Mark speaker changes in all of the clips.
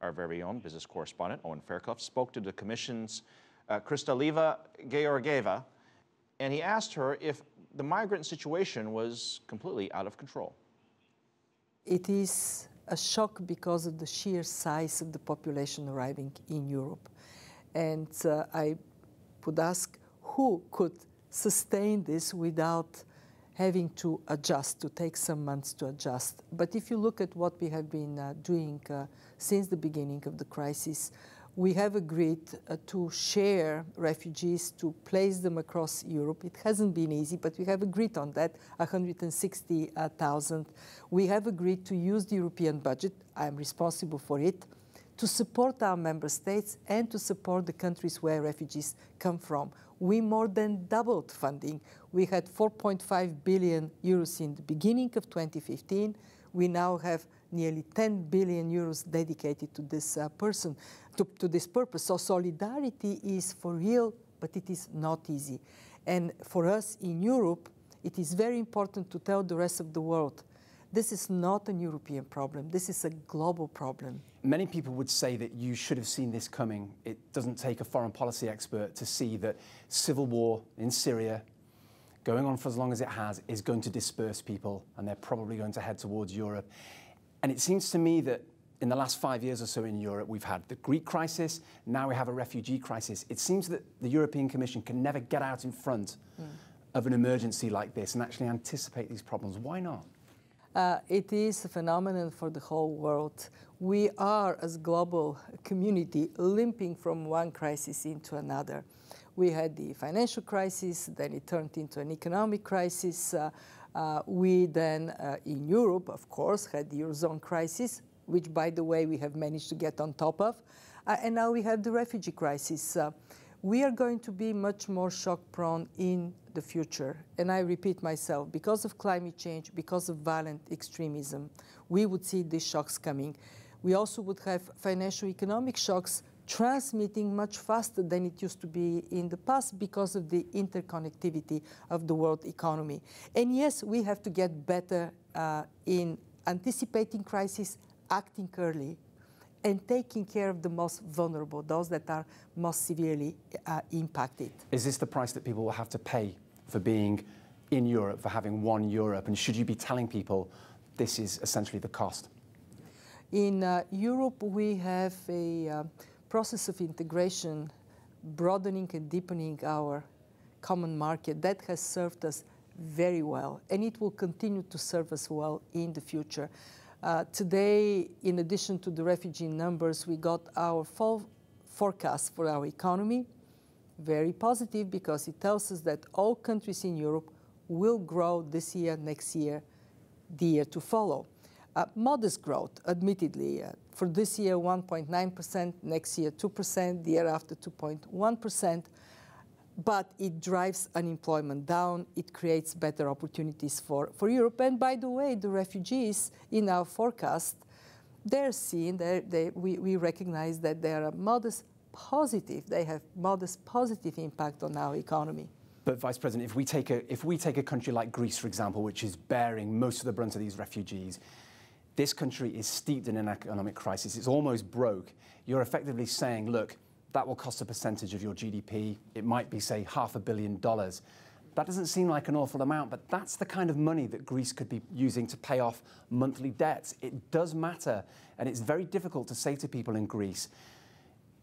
Speaker 1: our very own business correspondent, Owen Fairclough, spoke to the Commission's Kristalina Georgieva, and he asked her if the migrant situation was completely out of control.
Speaker 2: It is a shock because of the sheer size of the population arriving in Europe. And I would ask who could sustain this without having to adjust, to take some months to adjust. But if you look at what we have been doing since the beginning of the crisis, we have agreed to share refugees, to place them across Europe. It hasn't been easy, but we have agreed on that, 160,000. We have agreed to use the European budget, I am responsible for it, to support our member states and to support the countries where refugees come from. We more than doubled funding. We had 4.5 billion euros in the beginning of 2015. We now have nearly 10 billion euros dedicated to this to this purpose. So solidarity is for real, but it is not easy. And for us in Europe, it is very important to tell the rest of the world, this is not a European problem. This is a global problem.
Speaker 3: Many people would say that you should have seen this coming. It doesn't take a foreign policy expert to see that civil war in Syria, going on for as long as it has, is going to disperse people, and they're probably going to head towards Europe. And it seems to me that in the last 5 years or so in Europe, we've had the Greek crisis, now we have a refugee crisis. It seems that the European Commission can never get out in front of an emergency like this and actually anticipate these problems. Why not?
Speaker 2: It is a phenomenon for the whole world. We are, as a global community, limping from one crisis into another. We had the financial crisis, then it turned into an economic crisis. We then, in Europe, of course, had the Eurozone crisis, which, by the way, we have managed to get on top of. And now we have the refugee crisis. We are going to be much more shock-prone in the future. And I repeat myself, because of climate change, because of violent extremism, we would see these shocks coming. We also would have financial economic shocks transmitting much faster than it used to be in the past because of the interconnectivity of the world economy. And yes, we have to get better in anticipating crises, acting early, and taking care of the most vulnerable, those that are most severely impacted.
Speaker 3: Is this the price that people will have to pay for being in Europe, for having one Europe? And should you be telling people this is essentially the cost?
Speaker 2: In Europe, we have a process of integration, broadening and deepening our common market that has served us very well, and it will continue to serve us well in the future. Today, in addition to the refugee numbers, we got our full forecast for our economy, very positive, because it tells us that all countries in Europe will grow this year, next year, the year to follow. Modest growth, admittedly. For this year, 1.9%, next year, 2%, the year after, 2.1%. But it drives unemployment down. It creates better opportunities for Europe. And by the way, the refugees in our forecast, they're seen, we recognize that they are a modest positive. They have modest positive impact on our economy.
Speaker 3: But Vice President, if we take a country like Greece, for example, which is bearing most of the brunt of these refugees, this country is steeped in an economic crisis. It's almost broke. You're effectively saying, look, that will cost a percentage of your GDP. It might be, say, $500 million. That doesn't seem like an awful amount, but that's the kind of money that Greece could be using to pay off monthly debts. It does matter, and it's very difficult to say to people in Greece,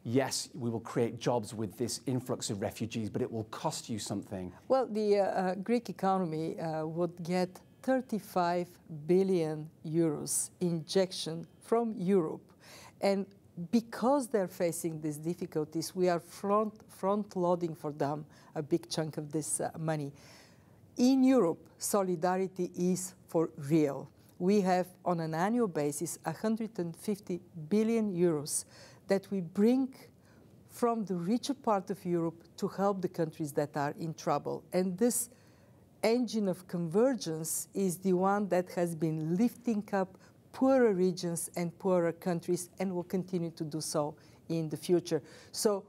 Speaker 3: yes, we will create jobs with this influx of refugees, but it will cost you something.
Speaker 2: Well, the Greek economy would get 35 billion euros injection from Europe. And because they're facing these difficulties, we are front-loading for them a big chunk of this money. In Europe, solidarity is for real. We have, on an annual basis, 150 billion euros that we bring from the richer part of Europe to help the countries that are in trouble. And this engine of convergence is the one that has been lifting up poorer regions and poorer countries and will continue to do so in the future. So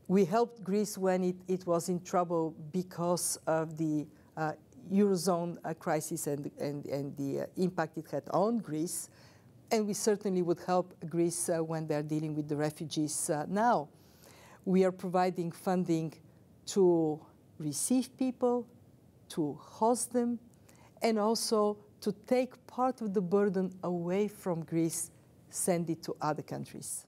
Speaker 2: we helped Greece when it was in trouble because of the Eurozone crisis and the impact it had on Greece. And we certainly would help Greece when they're dealing with the refugees now. We are providing funding to receive people, to host them, and also to take part of the burden away from Greece, send it to other countries.